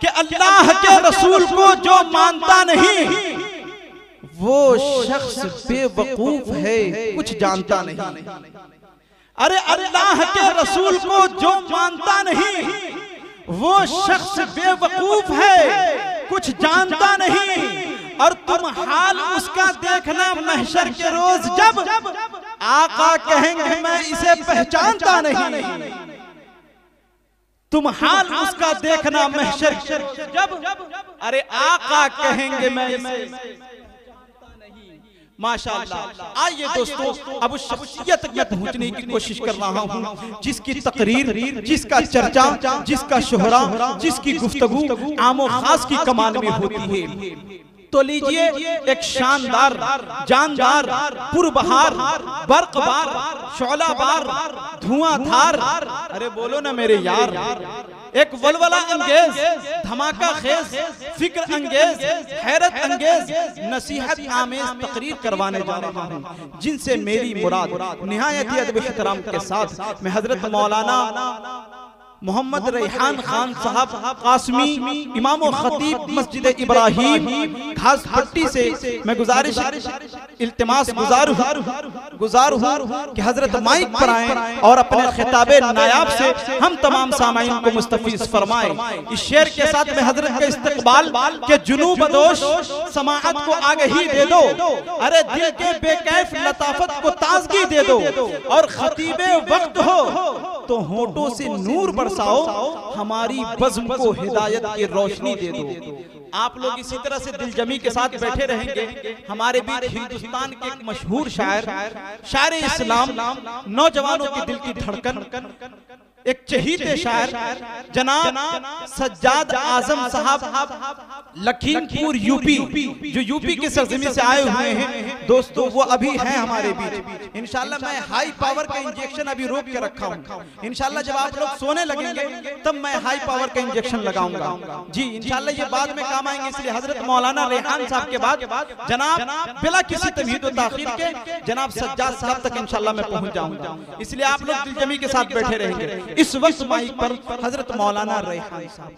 कि अल्लाह के रसूल को जो मानता नहीं वो शख्स बेवकूफ है, कुछ जानता नहीं। अरे अल्लाह के रसूल को जो मानता नहीं वो शख्स बेवकूफ है, कुछ जानता नहीं। और तुम हाल उसका देखना महशर के रोज जब आका कहेंगे मैं इसे पहचानता नहीं। तुम हाल उसका देखना महशर जब अरे आका कहेंगे मैं इसे पहचानता नहीं। माशाअल्लाह। आइए दोस्तों, अब उस शख्सियत तक मैं पहुंचने की कोशिश कर रहा हूं जिसकी तकरीर, जिसका चर्चा, जिसका शोहरा, जिसकी गुफ्तगू आमो खास की कमान में होती है। तो लीजिए एक शानदार, जानदार, पुरबहार, बर्कबार, शोलाबार, धुआंधार, अरे बोलो ना मेरे यार, एक वलवला अंगेज, धमाका खेज, फिक्र अंगेज, हैरत अंगेज, नसीहत आमेज तकरीर करवाने जा रहा हूँ जिनसे मेरी मुराद निहायत अदब एहतराम के साथ मैं हजरत मौलाना मोहम्मद रेहान खान साहब कासमी, इमाम व खतीब मस्जिद इब्राहिम घास पट्टी से मैं गुजारिश इल्तिमास गुजार हूँ कि हजरत माइक पर आए और अपने खिताबे नायाब से हम तमाम सामाईन को मुस्तफीज फरमाए। इस शेर के साथ में हजरत के इस्तकबाल के जुनूब दोष समाअत को आगही दे दो, अरे दिल के बेकैफ लताफत को ताजगी दे दो, और खतीबे वक्त हो तो होठों से नूर बरसाओ, हमारी बज़्म को हिदायत की रोशनी दे दो। आप लोग इसी तरह से दिलजमी के साथ बैठे रहेंगे। हमारे बीच हिंदुस्तान के एक मशहूर शायर इस्लाम, नौजवानों के दिल की धड़कन, एक चहीते शायर जनाब सज्जाद आजम साहब लखीमपुर यूपी, जो यूपी की सरजमी से आए हुए हैं दोस्तों, वो अभी हैं हमारे बीच। इंशाल्लाह मैं हाई पावर का इंजेक्शन अभी रोक के रखा हूँ। इंशाल्लाह जब आप लोग सोने लगेंगे तब मैं हाई पावर का इंजेक्शन लगाऊंगा जी। इंशाल्लाह ये बाद में काम आएंगे। इसलिए हजरत मौलाना रेहान साहब के बाद जनाब बिला किसी तमहीद व ताखीर के जनाब सज्जाद साहब तक इंशाल्लाह मैं पहुंच जाऊंगा। इसलिए आप लोग दिलजमी के साथ बैठे रहेंगे। इस वक्त माइक पर हजरत मौलाना रेहान साहब।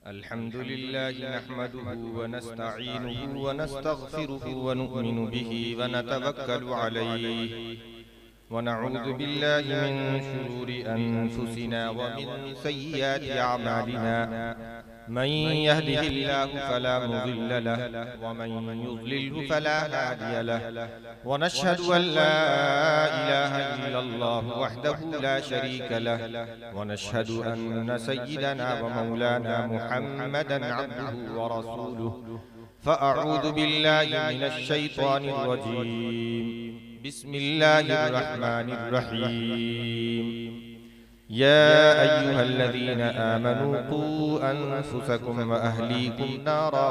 अल्हम्दुलिल्लाह नहमदुहु व नस्तईनुहु व नस्तगफिरुहु व नु'मिनु बिही व नतवक्कलु अलैहि व नऊज़ु बिल्लाहि मिन शुरूरि अनफुसिना व मिन सय्यिआति अअमालिना मन यहदिहिल्लाहु फला मुज़िल्ल लहु व मन युज़लिल्हु फला हादिय लहु व नशहदु अन ला इलाहा इल्लल्लाहु वहदहु ला शरीक लहु व नशहदु अन्न सय्यिदना व मौलाना मुहम्मदन अब्दुहु व रसूलुहु फ़अऊज़ु बिल्लाहि मिनश शैतानिर रजीम। बिस्मिल्लाहिर रहमानिर रहीम। या अय्युहल्लज़ीना आमनू क़ू अन्फुसकुम व अहलीकुम नारा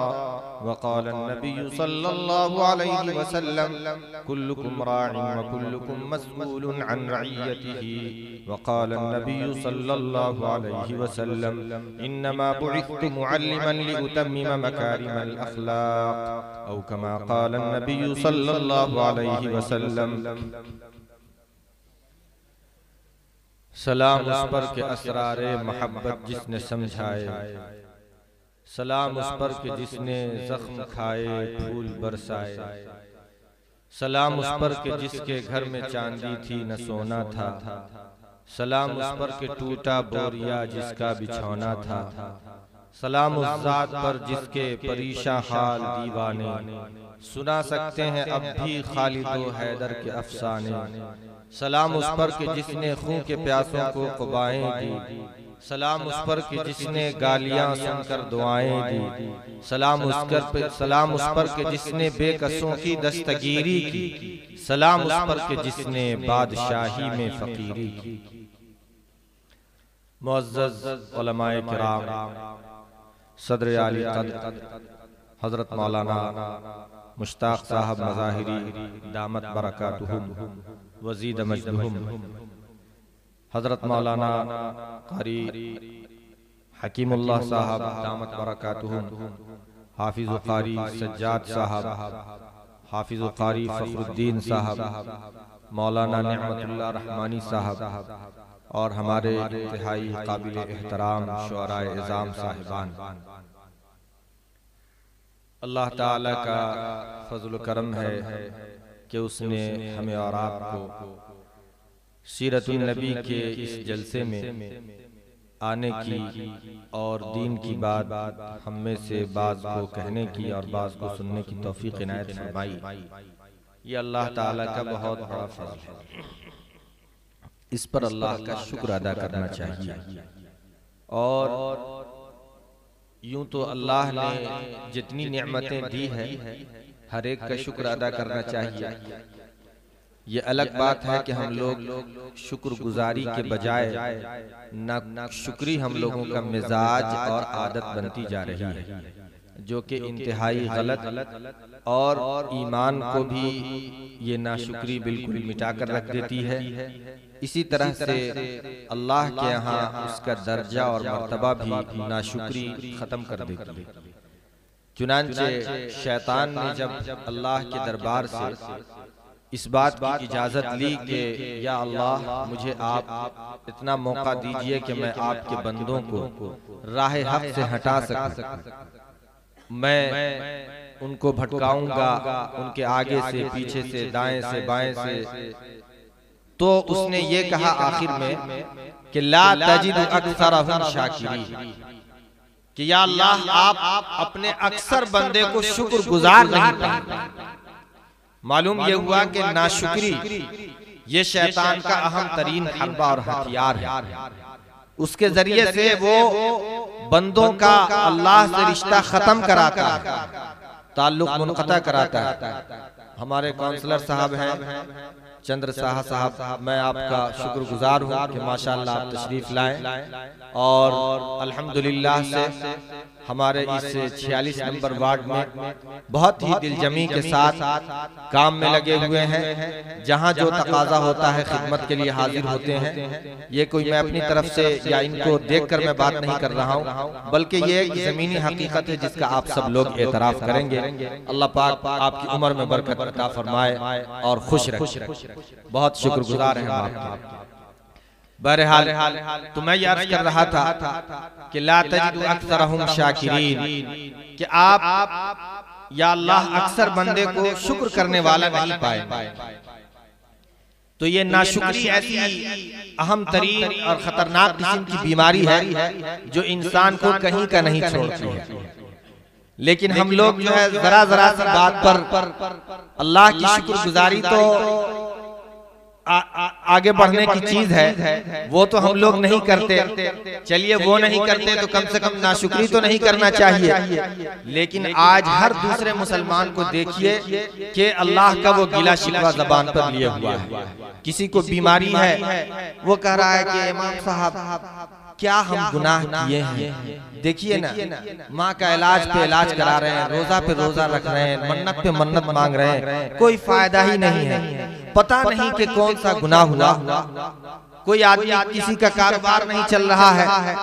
व क़ाला अन्नबिय्यु सल्लल्लाहु अलैहि वसल्लम कुल्लुकुम राइन व कुल्लुकुम मस्ऊलुन अन रइयतिही व क़ाला अन्नबिय्यु सल्लल्लाहु अलैहि वसल्लम इन्नमा बुइस्तु मुअल्लिमन लिउतम्मिम मकारिमल अख़लाक़ औ कमा क़ाला अन्नबिय्यु सल्लल्लाहु अलैहि वसल्लम। सलाम उस पर के असरारे मोहब्बत जिसने समझाए, सलाम उस पर के जिसने जख्म खाए फूल बरसाए, सलाम उस पर के जिसके घर में चांदी थी न सोना था, सलाम उस पर के टूटा बोरिया जिसका बिछौना था, सलाम उस जात पर जिसके परीशा हाल दीवाने सुना सकते हैं अब भी खालिद व हैदर के अफसाने, सलाम उस पर के जिसने खून के प्यासों को क़ुबाएं दी, सलाम उस पर के जिसने गालियां सुनकर दुआएं दी, सलाम उस पर के जिसने बेकसों की दस्तगीरी की, सलाम उस पर के जिसने बादशाही में फकीरी की। मुअज़्ज़ज़ उलमाए किराम, सदर आली क़द्र हजरत मौलाना मुश्ताक साहब मज़ाहिरी दामत बरकातुहुम वज़ीद मजदुहुम, हजरत मौलाना क़ारी हकीमुल्लाह साहब दामत बरकातुहुम, हाफिज़ क़ारी सज्जाद साहब, हाफिज़ क़ारी फ़खरुद्दीन साहब, मौलाना नेमतुल्लाह रहमानी साहब, और हमारे इंतहाई काबिल एहतराम शुअराए इज़ाम साहिबान, अल्लाह ताला का फजल करम है कि उसने हमें और आपको सीरतुन नबी के इस जलसे में आने की और दीन की बात हम में से बाज़ को कहने की और बाज़ को सुनने की तौफीक इनायत फरमाई। ये अल्लाह ताला का बहुत बड़ा फजल है, इस पर अल्लाह का शुक्र अदा करना चाहिए। और यूं तो अल्लाह ने जितनी नेमतें दी है हर एक का शुक्र अदा करना चाहिए। ये अलग बात है कि हम लोग शुक्रगुजारी के बजाय ना शुक्री हम लोगों का मिजाज और आदत बनती जा रही है, जो कि इंतहाई गलत और ईमान को भी ये नाशुक्री बिल्कुल मिटा कर रख देती है। इसी तरह से अल्लाह के यहाँ उसका दर्जा और मर्तबा भी नाशुक्री खत्म कर देती है। चुनांचे शैतान ने जब अल्लाह के दरबार से इस बात की इजाजत ली कि या अल्लाह मुझे आप इतना मौका दीजिए कि मैं आपके बंदों को राह हक से हटा सकूं, मैं उनको भटकाऊंगा उनके आगे से पीछे से दाएं से बाएं से, तो उसने ये कहा आखिर में कि ला तजिदु अक्सरहुम शाकिरीन, कि या अल्लाह आप अपने अक्सर बंदे को शुक्रगुजार नहीं पाएंगे। मालूम ये हुआ कि नाशुक्री ये शैतान का अहम तरीन हरबा और हथियार है। उसके जरिए से वो बंदों का अल्लाह से रिश्ता खत्म कराता है, ताल्लुक मुनक़ता कराता है। हमारे काउंसलर साहब हैं चंद्र शाह साहब, मैं आपका शुक्रगुजार हूँ कि माशाअल्लाह आप तशरीफ लाएं और अल्हम्दुलिल्लाह से हमारे इस 46 नंबर वार्ड में बहुत ही दिलजमी के साथ काम में लगे हुए हैं। जहां जो तकाजा होता है खिदमत के लिए हाजिर होते हैं। ये कोई मैं अपनी तरफ से या इनको देखकर मैं बात नहीं कर रहा हूं, बल्कि ये एक ज़मीनी हकीकत है जिसका आप सब लोग एतराफ करेंगे। अल्लाह पाक आपकी उम्र में बरकत अता फरमाए और खुश रखे। बहुत शुक्रगुजार हैं आप। बहरहाल तो मैं ये अर्ज कर रहा था कि ला तजिदु अक्सरहुम शाकिरीन, कि आप या अल्लाह अक्सर बंदे को शुक्र करने वाला नहीं पाए। तो ये नाशुक्री ऐसी अहम तरीन और खतरनाक किस्म की बीमारी है जो इंसान को कहीं का नहीं छोड़ती है। लेकिन हम लोग जो है जरा जरा सी बात पर अल्लाह की शुक्रगुजारी तो आगे बढ़ने की चीज है, वो तो हम लोग नहीं करते। चलिए वो नहीं करते तो कम से कम नाशुक्री तो नहीं करना चाहिए। लेकिन आज हर दूसरे मुसलमान को देखिए कि अल्लाह का वो गिला शिकवा जबान पर लिए हुआ है। किसी को बीमारी है, वो कह रहा है कि इमाम साहब क्या हम गुनाह किए हैं। देखिए ना, माँ का इलाज पे इलाज करा रहे हैं, रोजा पे रोजा रख रहे हैं, मन्नत पे मन्नत मांग रहे हैं, कोई फायदा ही नहीं है। पता नहीं कि कौन सा गुनाह हुआ। कोई आदमी किसी का कारोबार नहीं चल रहा है,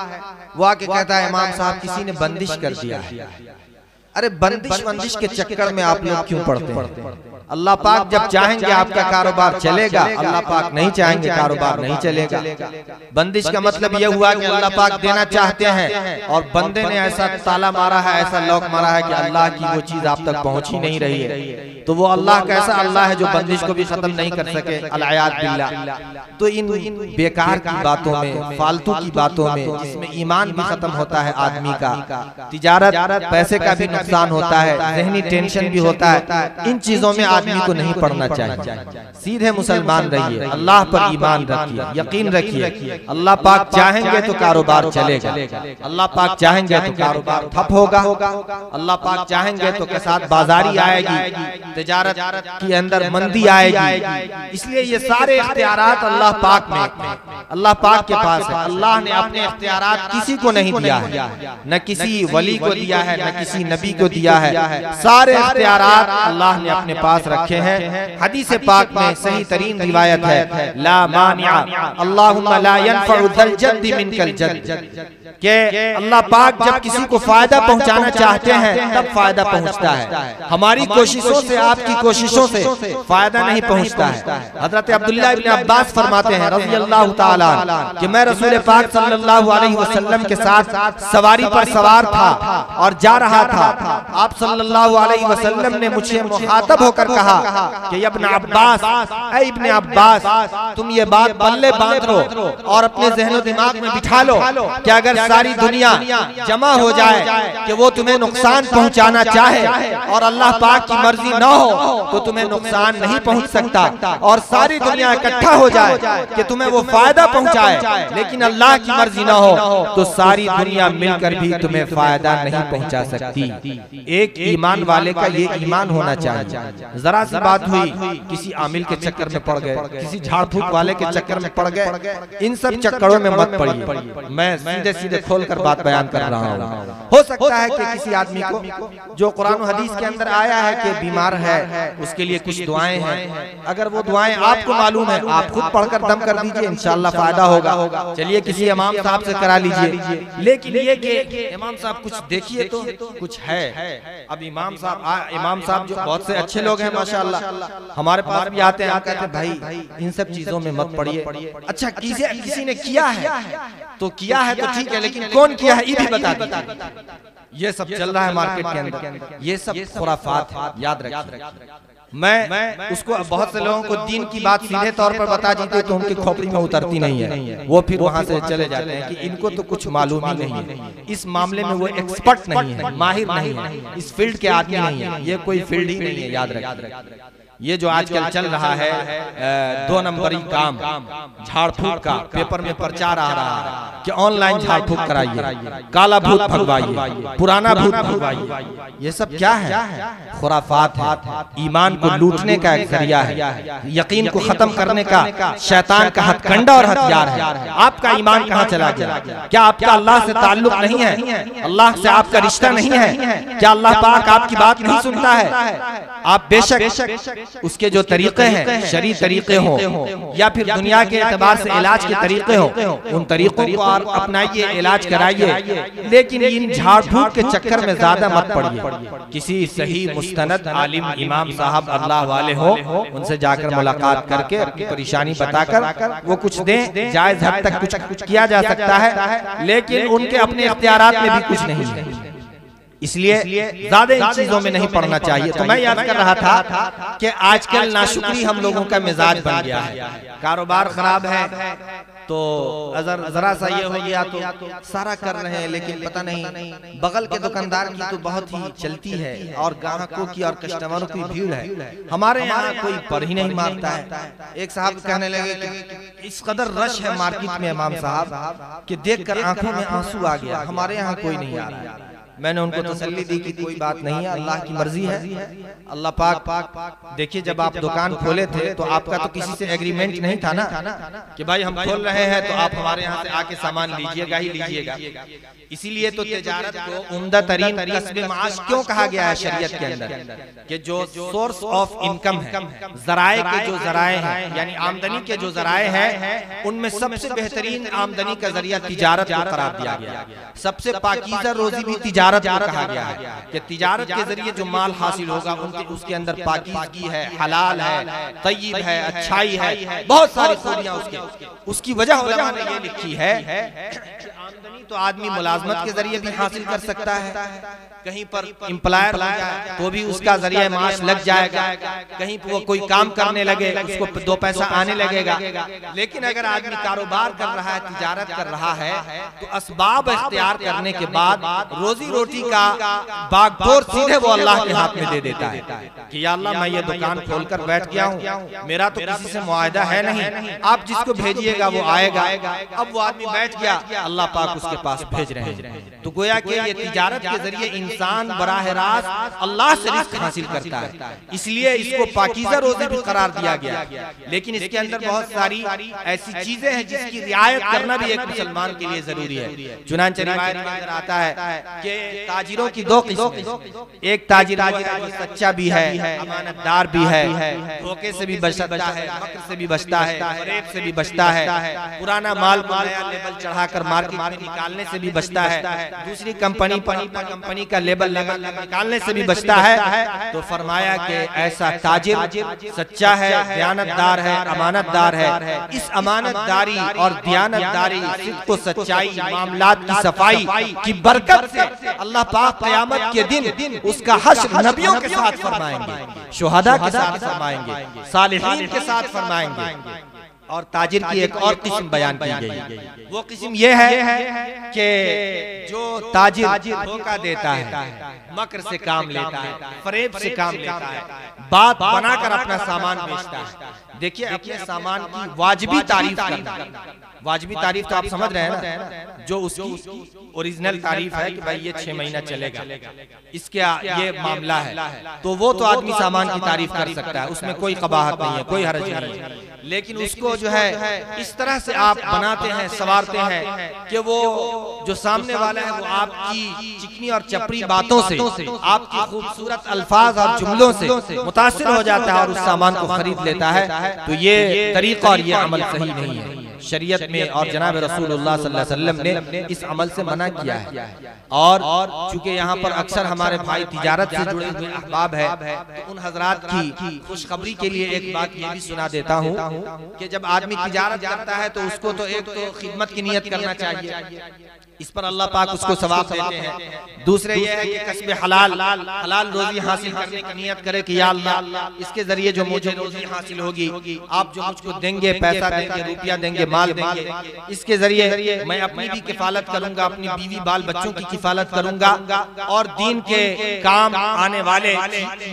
वो आके कहता है इमाम साहब किसी ने बंदिश कर दिया है। अरे बंदिश के चक्कर में आप लोग क्यों पड़ते हैं? अल्लाह पाक जब चाहेंगे आपका कारोबार चलेगा, अल्लाह पाक नहीं चाहेंगे कारोबार नहीं चलेगा। बंदिश का मतलब यह हुआ कि अल्लाह पाक देना चाहते हैं और बंदे ने ऐसा ताला मारा है, ऐसा लॉक मारा है कि अल्लाह की वो चीज आप तक पहुंच ही नहीं रही है। तो वो अल्लाह कैसा अल्लाह है जो बंदिश को भी खत्म नहीं कर सके, अल-आयाद बिल्लाह। तो इन बेकार की बातों में, फालतू की बातों में, जिसमें ईमान भी खत्म होता है आदमी का, तिजारत पैसे का भी नुकसान होता है, ज़हनी टेंशन भी होता है, इन चीजों में आदमी को नहीं पढ़ना चाहिए। सीधे मुसलमान रहिए, अल्लाह पर ईमान रखिए, यकीन रखिए। अल्लाह पाक चाहेंगे तो कारोबार चलेगा, अल्लाह पाक चाहेंगे तो कारोबार ठप होगा, अल्लाह पाक चाहेंगे तो कसाद बाजारी आएगी, तिजारत के अंदर मंदी आएगी। इसलिए ये सारे इख्तियारात अल्लाह पाक में, अल्लाह पाक के पास है। अल्लाह ने अपने इख्तियारात किसी को नहीं दिया है, न किसी वली को दिया है, न किसी नबी को दिया है। सारे इख्तियारात अल्लाह ने अपने पास रखे हैं। हदीस पाक में सही तरीन रिवायत है, ला मानिया अल्लाहुम्मा ला यनफउ ज़ल जद्द मिनकल जद्द, कि अल्लाह पाक जब किसी को फायदा पहुंचाना चाहते हैं तब फायदा पहुंचता है। हमारी कोशिशों से, आपकी कोशिशों से फायदा नहीं पहुंचता है। हजरत अब्दुल्लाह इब्न अब्बास फरमाते हैं रज़ी अल्लाह ताला कि मैं रसूल पाक सल्लल्लाहु अलैहि वसल्लम के साथ सवारी पर सवार था और जा रहा था। आप सल्लल्लाहु अलैहि वसल्लम ने मुझे मुखातब होकर कहा कि इब्न अब्बास, ऐ इब्न अब्बास, तुम ये बात पल्ले बांध लो और अपने ज़हन दिमाग में बिठा लो कि अगर सारी दुनिया जमा हो जाए कि वो तुम्हें नुकसान पहुंचाना चाहे और अल्लाह पाक की मर्जी ना हो तो तुम्हें नुकसान नहीं पहुंच सकता, और सारी दुनिया इकट्ठा हो जाए कि तुम्हें वो फायदा पहुंचाए लेकिन अल्लाह की मर्जी ना हो तो सारी दुनिया मिलकर भी तुम्हें फायदा नहीं पहुंचा सकती। एक ईमान वाले का ये ईमान होना चाहिए। जरा सी बात हुई, किसी आमिल के चक्कर में पड़ गए, किसी झाड़ फूक वाले के चक्कर में पड़ गए, इन सब चक्करों में मत पड़िए। मैं सीधे सीधे खोलकर बात बयान कर रहा हूँ। हो सकता है कि किसी आदमी को जो कुरान और हदीस के अंदर आया है कि बीमार है, उसके लिए कुछ दुआएं हैं, अगर वो दुआएं आपको मालूम है आप खुद पढ़कर दम कर दीजिए, इंशाअल्लाह फायदा होगा। चलिए किसी इमाम साहब से करा लीजिए। लेकिन ये कि इमाम साहब कुछ देखिए तो कुछ है। अब इमाम साहब जो बहुत से अच्छे लोग हैं माशाअल्लाह, हमारे पास भी आते हैं, आप कहते हैं भाई इन सब चीजों में मत पड़िए। अच्छा किसी ने किया है तो किया है तो ठीक है, लेकिन कौन किया है ये भी बता दीजिए। ये सब चल रहा है मार्केट के अंदर, ये सब खुराफात है, याद रखिए। मैं उसको बहुत से लोगों को दीन की बात सीधे तौर पर बता देते तो उनकी खोपड़ी में उतरती नहीं है, वो फिर वहां से चले जाते हैं कि इनको तो कुछ मालूम ही नहीं है, इस मामले में वो एक्सपर्ट नहीं है, माहिर नहीं है, इस फील्ड के आदमी नहीं है, ये कोई फील्ड ही नहीं है। याद रखिए ये जो आजकल चल रहा है 2 नंबरी काम, झाड़ फूक का, पेपर में प्रचार आ रहा है कि ऑनलाइन झाड़ फूक कराइए, काला भूत भगवाइए, पुराना भूत भगवाइए, ये सब क्या है? खुराफात है, ईमान को लूटने का एक जरिया है, यकीन को खत्म करने का शैतान का हथकंडा और हथियार है। आपका ईमान कहाँ चला गया? क्या आपका अल्लाह से ताल्लुक नहीं है? अल्लाह से आपका रिश्ता नहीं है? क्या अल्लाह पाक आपकी बात नहीं सुनता है? आप बेशक उसके जो तरीके हैं शरई तरीके हो या फिर दुनिया के एतबार से इलाज के तरीके हो, उन तरीकों को आप अपनाइए, इलाज कराइए, लेकिन इन झाड़ फूक के चक्कर में ज्यादा मत पड़िए। किसी सही मुस्तनद आलिम इमाम साहब अल्लाह वाले हो, उनसे जाकर मुलाकात करके अपनी परेशानी बताकर वो कुछ दें, जायज हद तक कुछ किया जा सकता है, लेकिन उनके अपने इख्तियारात में भी कुछ नहीं है, इसलिए ज्यादा इन चीजों में नहीं पड़ना चाहिए। तो मैं याद कर रहा था कि आजकल नाशुक्री हम लोगों का मिजाज बन गया है, कारोबार खराब है तो जरा सा ये हो गया तो सारा कर रहे हैं, लेकिन पता नहीं बगल के दुकानदार की तो बहुत ही चलती है और ग्राहकों की और कस्टमरों की भीड़ है, हमारे यहाँ कोई पर ही नहीं मारता है। एक साहब कहने लगे कि इस कदर रश है मार्केट में इमाम साहब कि देखकर आंखों में आंसू आ गया, हमारे यहाँ कोई नहीं आ रहा है। मैंने उनको तसल्ली दी कि कोई बात नहीं है, अल्लाह की मर्जी है। अल्लाह पाक देखिए, जब आप दुकान खोले थे तो आपका तो किसी से एग्रीमेंट नहीं था ना कि भाई हम खोल रहे हैं तो आप हमारे यहाँ से आके सामान लीजिएगा ही लीजिएगा। इसीलिए तो तिजारत को उम्दा तरीन कस्बे माश क्यों कहा गया है शरीयत के अंदर, कि जो सोर्स ऑफ इनकम है, जराए के जो जराए हैं यानी आमदनी के जो जराए हैं, उनमें सबसे बेहतरीन आमदनी का जरिया तिजारत को करार दिया गया। सबसे पाकीज़ा रोजी भी तिजारत को कहा गया है कि तिजारत के जरिए जो माल हासिल होगा उसके अंदर पाकीज़गी है, हलाल है, तय्यब है, अच्छाई है, बहुत सारी खूबियां उसकी वजह उलमा ने ये लिखी है। आमदनी तो आदमी मुलाजमत के जरिए भी हासिल कर सकता है, कहीं पर एम्प्लॉयर तो भी उसका जरिया माश लग जाएगा, कहीं वो कोई काम करने लगे उसको 2 पैसा आने लगेगा। लेकिन अगर आदमी कारोबार कर रहा है, तिजारत कर रहा है, तो असबाब इख्तियार करने के बाद रोजी रोटी का बागडोर सीधे वो अल्लाह के हाथ में दे देता है कि या अल्लाह मैं ये दुकान खोलकर बैठ गया हूँ, मेरा तो किसी से मुआहदा है नहीं, आप जिसको भेजिएगा वो आएगा। अब वो आदमी बैठ गया, अल्लाह पाक उसके पास भेज रहे हैं। तो गोया कि ये तिजारत के जरिए इंसान बराह रास्त अल्लाह से रिज़्क हासिल करता है, इसलिए इसको पाकीज़ा रोज़ी भी करार दिया गया। लेकिन इसके अंदर बहुत सारी ऐसी चीजें हैं जिसकी रियायत करना भी एक मुसलमान के लिए जरूरी है। चुनांचे रिवायत के अंदर आता है कि ताजिरों की दो किस्में, एक ताजिर वो है जो सच्चा भी है, अमानतदार भी है, धोखे से भी बचता है, मक्र से भी बचता है, फरेब से भी बचता है, पुराना माल को नया लेबल चढ़ाकर मार्केट में निकालने से भी बचता है, दूसरी कंपनी का लेबल निकालने से भी बचता है। तो फरमाया कि ऐसा ताजिर सच्चा है, दयानतदार है, अमानतदार है। इस अमानतदारी और दयानतदारी, सिद्क़ व सच्चाई, मामलात की सफाई की बरकत से अल्लाह पाक क़यामत के दिन उसका हश्र नबियों के साथ फरमाएंगे, शुहदा के साथ फरमाएंगे, सालिहीन के साथ फरमाएंगे। और ताजिर की एक और किस्म बयान की गई, वो किस्म ये है कि जो ताजिर धोखा देता है, मकर से काम लेता है, फरेब से काम लेता है, बात बनाकर अपना सामान बेचता है। देखिए, अपने सामान की वाजिबी तारीफ करना, वाजिबी तारीफ तो आप समझ रहे हैं ना, जो उसकी ओरिजिनल तारीफ है कि भाई ये 6 महीना चलेगा, इसके ये मामला है, तो वो तो आदमी सामान की तारीफ कर सकता है, उसमें कोई कबाहत नहीं है, कोई हर्ज नहीं है। लेकिन उसको जो है इस तरह से आप बनाते हैं, संवारते हैं कि वो जो सामने वाला है वो आपकी चिकनी और चपड़ी बातों से, आपकी खूबसूरत अल्फाज और जुमलों से मुतासिर हो जाता है और उस सामान को खरीद लेता है। तो ये तरीका और ये अमल सही नहीं है शरीयत में, और जनाब रसूलुल्लाह सल्लल्लाहु अलैहि वसल्लम ने इस अमल से मना किया है। और चूंकि यहाँ पर अक्सर हमारे भाई तिजारत से जुड़े हुए अहबाब है, तो उन हजरात की खुशखबरी के लिए एक बात ये भी सुना देता हूँ कि जब आदमी तिजारत करता है तो उसको तो एक तो खिदमत की नियत करना चाहिए, इस पर अल्लाह पाक उसको सवाब देते हैं। दूसरे ये है कि कस्बे हलाल रोजी हासिल करने की नियत करे कि या अल्लाह इसके जरिए जो मुझे रोजी हासिल होगी, आप जो मुझको देंगे, पैसा देंगे, रुपया देंगे, माल देंगे, इसके जरिए मैं अपनी भी किफालत करूंगा, अपनी बीवी बाल बच्चों की किफालत करूंगा और दीन के काम आने वाले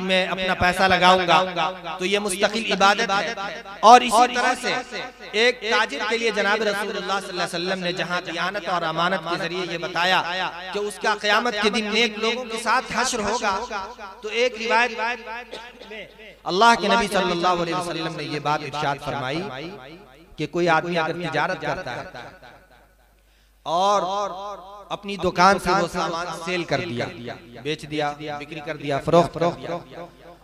में अपना पैसा लगाऊंगा। तो ये मुस्तकिल इबादत है। और इसी तरह से एक ताजिर के लिए जनाब रसूलुल्लाह सल्लल्लाहु अलैहि वसल्लम ने जहां दियानत और अमानत के जरिए ये बताया कि उसका क़यामत के दिन नेक लोगों के साथ हश्र होगा, तो एक रिवायत में अल्लाह के नबी सल्लल्लाहु अलैहि वसल्लम ने ये बात इरशाद फरमाई कि कोई आदमी अगर तिजारत करता है और अपनी दुकान से वो सामान सेल कर दिया, बेच दिया, बिक्री कर दिया, फरोख्त किया,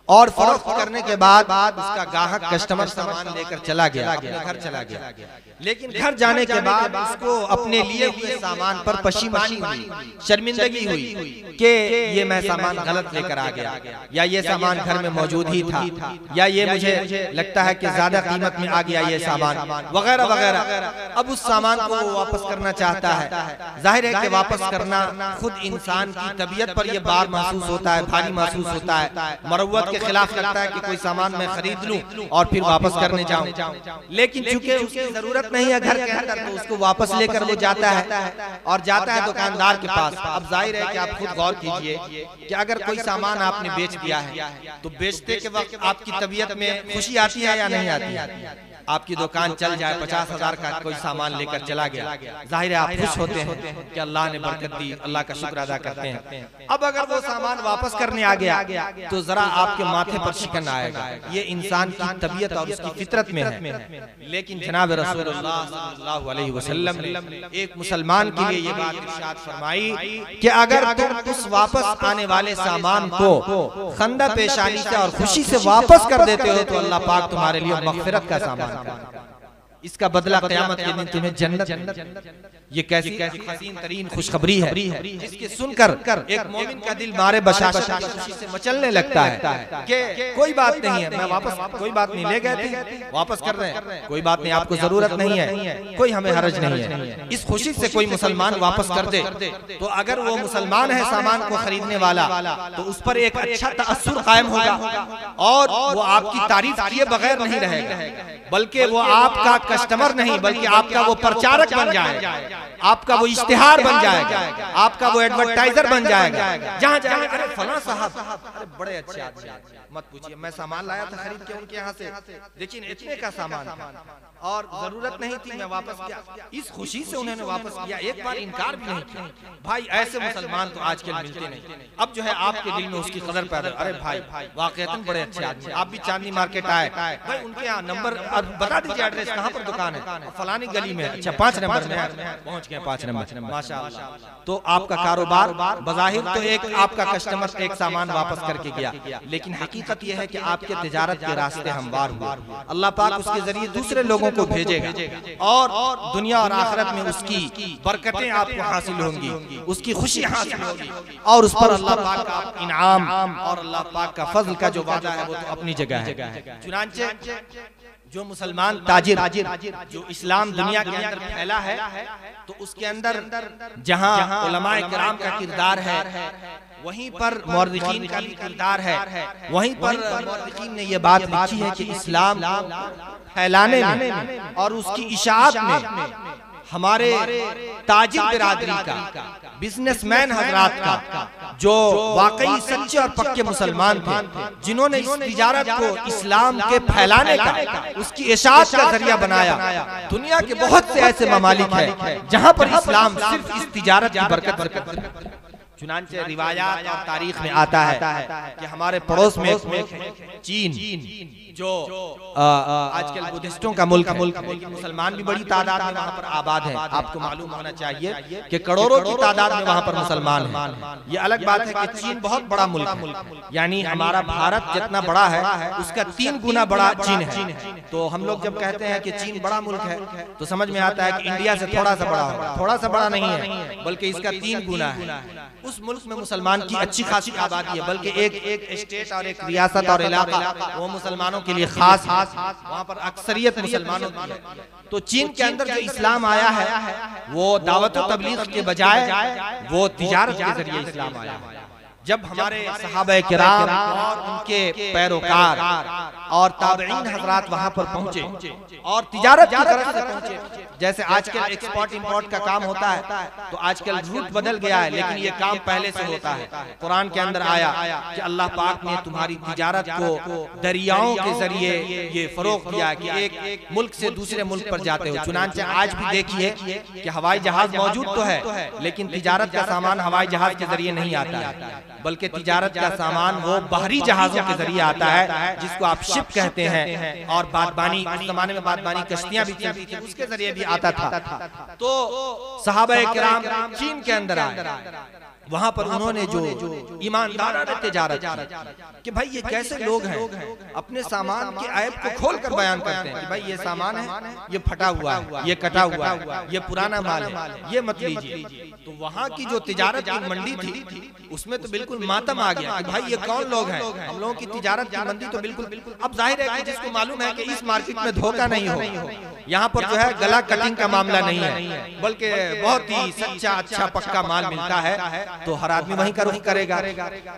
और फरोख्त करने के बाद उसका ग्राहक कस्टमर सामान लेकर चला गया, अपने घर चला गया, लेकिन घर जाने के बाद उसको अपने लिए हुए सामान पर पशीमानी हुई, शर्मिंदगी हुई कि ये मैं सामान गलत लेकर आ गया, या ये सामान घर में मौजूद ही था, या ये मुझे लगता है कि ज्यादा कीमत में आ गया ये सामान, वगैरह वगैरह। अब उस सामान को वापस करना चाहता है। जाहिर है कि वापस करना खुद इंसान की तबीयत पर यह बार महसूस होता है, भारी महसूस होता है, मरव्वत के खिलाफ लगता है कि कोई सामान मैं खरीद लूं और फिर वापस करने जाऊं। लेकिन चूंकि उसकी जरूरत नहीं है घर के अंदर, तो उसको वापस लेकर वो जाता है और जाता है दुकानदार के पास। अब जाहिर है कि आप खुद गौर कीजिए कि अगर कोई सामान आपने बेच दिया है तो बेचते के वक्त आपकी तबीयत में खुशी आती है या नहीं आती है? आपकी दुकान चल जाए, 50,000 का कोई सामान लेकर चला गया, जाहिर है आप खुश होते हैं कि अल्लाह ने बरकत दी, अल्लाह का शुक्र अदा करते हैं। अब अगर वो सामान वापस करने आ गया तो जरा आपके माथे पर शिकन आएगा, ये इंसान की तबीयत और उसकी फितरत में है। लेकिन जनाब रसूलुल्लाह सल्लल्लाहु अलैहि वसल्लम ने एक मुसलमान के लिए ये बात इरशाद फरमाई कि अगर तुम उस वापस आने वाले सामान को खंदा पेशानी से और खुशी से वापस कर देते हो तो अल्लाह पाक तुम्हारे लिए मगफिरत का सामान, इसका बदला क़यामत के दिन तुम्हें जन्नत। ये कैसी हसीन तरीन खुशखबरी है जिसके सुनकर एक मोमिन का दिल मारे बशाशत खुशी से मचलने लगता है कि कोई बात नहीं है, मैं वापस, कोई बात नहीं, ले गए थे वापस कर रहे हैं, कोई बात नहीं, आपको जरूरत नहीं है, कोई हमें हरज नहीं है। इस खुशी से कोई मुसलमान वापस कर दे तो अगर वो मुसलमान है सामान को खरीदने वाला तो उस पर एक अच्छा तअस्सुर कायम होगा और वो आपकी तारीफ किए बगैर नहीं रहेगा, बल्कि वो आपका कस्टमर नहीं बल्कि आपका वो प्रचारक बन जाएगा, आपका वो इश्तिहार बन जाएगा, आपका वो एडवर्टाइजर बन जाएगा। जहां जाएगा अरे फलां साहब, अरे बड़े अच्छे आदमी, मत पूछिए, मैं सामान लाया था खरीद के उनके यहाँ से, लेकिन इतने का सामान था और जरूरत नहीं थी, मैं वापस किया। इस खुशी से उन्होंने वापस किया, एक बार इनकार भी नहीं किया। भाई ऐसे मुसलमान तो आजकल मिलते नहीं। अब जो है आपके दिल में उसकी कदर पैदा, अरे भाई वाकईतन बड़े अच्छे आदमी, आप भी चांदनी मार्केट आए, भाई उनके यहाँ नंबर बता दीजिए, एड्रेस कहाँ पर दुकान है, फलानी गली में। अच्छा 5 नंबर में पहुंच गए, 5 नंबर, माशाअल्लाह। तो आपका कारोबार बज़ाहिर तो एक आपका कस्टमर एक सामान वापस करके गया, लेकिन हकीकत यह है कि आपके तिजारत के रास्ते हमवार हुए। अल्लाह पाक उसके जरिए दूसरे लोगों को भेजेगा और दुनिया और आखिरत में उसकी बरकतें आपको हासिल होंगी, उसकी खुशी हासिल होगी और उस पर अल्लाह पाक का इनाम और अल्लाह पाक का फजल का जो वादा है वो तो अपनी जगह है। चुनांचे जो मुसलमान ताजिर जो इस्लाम दुनिया के अंदर फैला है, तो उसके अंदर जहां उलमाए किराम का किरदार है, वहीं पर मुअर्रिखीन का भी किरदार है। वहीं पर मुअर्रिखीन ने ये बात लिखी है कि इस्लाम फैलाने में और उसकी इशाअत में हमारे ताजिर बिरादरी का, बिजनेसमैन हजरात का, जो वाकई सच्चे और पक्के मुसलमान थे, जिन्होंने इस तिजारत को इस्लाम के फैलाने का, उसकी इशाअत का जरिया बनाया। दुनिया के बहुत से ऐसे ममालिक हैं जहां पर इस्लाम सिर्फ इस तिजारत की बरकत। चुनांचे रिवायात और तारीख में आता है कि हमारे पड़ोस में चीन, जो आजकल बुद्धिस्टों का मुल्क है, मुसलमान भी बड़ी तादाद में वहाँ पर आबाद है। आपको मालूम होना चाहिए कि करोड़ों की तादाद में वहाँ पर मुसलमान हैं। ये अलग बात है कि चीन बहुत बड़ा मुल्क है, यानी हमारा भारत जितना बड़ा है उसका 3 गुना बड़ा चीन है। तो हम लोग जब कहते हैं कि चीन बड़ा मुल्क है तो समझ में आता है कि इंडिया से थोड़ा सा बड़ा होगा, थोड़ा सा बड़ा नहीं है बल्कि इसका 3 गुना है। उस मुल्क में मुसलमान की अच्छी खासी आबादी है, बल्कि एक स्टेट और एक रियासत और इलाका वो मुसलमानों के लिए खास, वहाँ पर अक्सरियत मुसलमानों की है। तो चीन के अंदर जो इस्लाम आया है वो दावत और तबलीग के बजाय वो तिजारत के जरिए इस्लाम आया है। जब हमारे सहाबा किराम और उनके पैरोकार और ताबईन हजरात वहां पर पहुंचे और तिजारत की तरफ से पहुंचे, जैसे आजकल एक्सपोर्ट इंपोर्ट का काम होता है, तो आजकल रूट बदल गया है, लेकिन ये काम पहले से होता है। कुरान के अंदर आया कि अल्लाह पाक ने तुम्हारी तिजारत को दरियाओं के जरिए ये फरोग दिया कि एक मुल्क से दूसरे मुल्क पर जाते हो। चुनांचे आज भी देखिए कि हवाई जहाज मौजूद तो है, लेकिन तिजारत का सामान हवाई जहाज के जरिए नहीं आता है, बल्कि तिजारत का सामान वो बाहरी जहाजों के जरिए आता है, जिसको आप शिप कहते हैं। और बादबानी, उस जमाने में बादबानी कश्तियां भी चलती थी, उसके जरिए भी आता था। तो सहाबा किराम चीन के अंदर आए, वहां पर उन्होंने जो ईमानदाराना तिजारत कि भाई ये कैसे लोग हैं, अपने सामान के ऐब को खोल कर बयान करते हैं कि भाई ये सामान है, ये फटा हुआ है, ये कटा हुआ है, ये पुराना माल है, ये मत लीजिए। तो वहाँ की जो तिजारत की मंडी थी उसमें तो बिल्कुल मातम आ गया कि भाई ये कौन लोग हैं, हम लोगों की तिजारत की मंडी तो बिल्कुल। अब जाहिर है कि जिसको मालूम है कि इस मार्केट में धोखा नहीं हो, यहाँ पर जो है गला कटिंग का मामला नहीं है, बल्कि बहुत ही सच्चा अच्छा पक्का माल मिलता है, तो हर आदमी वहीं का रुख करेगा।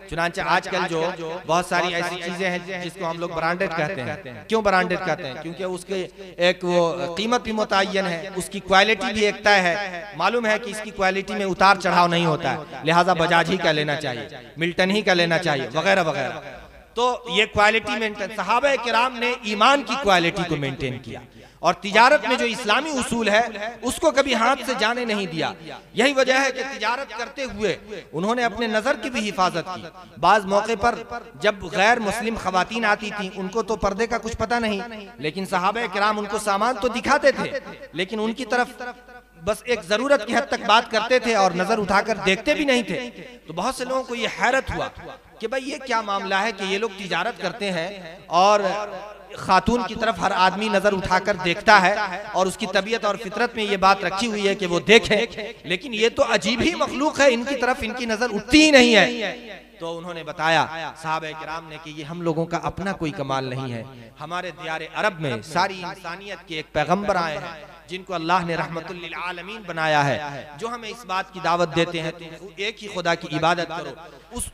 चुनांचे आजकल जो बहुत सारी ऐसी चीजें हैं जिसको हम लोग ब्रांडेड कहते हैं। क्यों ब्रांडेड कहते हैं? क्योंकि उसके एक वो कीमत भी मुतय्यन है, उसकी क्वालिटी भी एक तय है। मालूम है कि इसकी क्वालिटी में उतार चढ़ाव नहीं होता है, लिहाजा बजाज ही का लेना चाहिए, मिल्टन ही का लेना चाहिए, वगैरह वगैरह। तो ये क्वालिटी मेंटेन, सहाबा किराम ने ईमान की क्वालिटी को मेंटेन किया और तिजारत में जो इस्लामी उसूल है उसको कभी हाथ से जाने नहीं दिया। यही वजह है कि तिजारत करते हुए उन्होंने अपने नजर की भी हिफाजत की। बाज मौके पर जब गैर मुस्लिम खवातीन आती थी, उनको तो पर्दे का कुछ पता नहीं, लेकिन सहाबा किराम उनको सामान तो दिखाते थे, लेकिन उनकी तरफ बस एक जरूरत की हद तक बात करते थे और नजर उठाकर देखते भी नहीं थे। तो बहुत से लोगों को ये हैरत हुआ कि भाई ये क्या मामला है कि ये लोग तिजारत करते हैं और खातून की तरफ हर आदमी नजर उठाकर देखता है और उसकी तबीयत और फितरत में ये बात रखी हुई है कि वो देखे, लेकिन ये तो अजीब ही मखलूक है, इनकी तरफ इनकी नजर उठती ही नहीं है। तो उन्होंने बताया साहब किराम ने कि ये हम लोगों का अपना कोई कमाल नहीं है, हमारे दियारे अरब में सारी इंसानियत के एक पैगंबर आए हैं जिनको अल्लाह ने रहमतुल लिल आलमीन बनाया है, जो हमें इस बात की दावत देते हैं तुम एक ही खुदा की इबादत करो,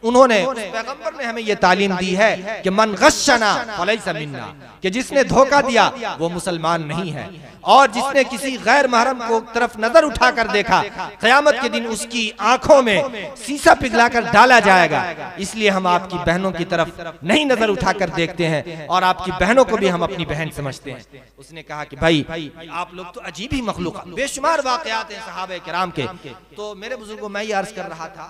उन्होंने उस पैगंबर ने हमें ये तालीम दी है कि मन गश्शना फलैसा मिन्ना, कि जिसने धोखा दिया वो मुसलमान नहीं है, और जिसने किसी गैर महरम को तरफ नजर उठाकर देखा क़यामत के दिन उसकी आंखों में शीशा पिघलाकर डाला जाएगा। इसलिए हम आपकी बहनों की तरफ नहीं नजर उठाकर देखते हैं और आपकी बहनों को भी हम अपनी बहन समझते हैं। उसने कहा कि भाई आप लोग तो अजीब ही मखलूक, बेशुमार वाक़यात हैं सहाबे किराम के। तो मेरे बुजुर्गों, मैं ये अर्ज कर रहा था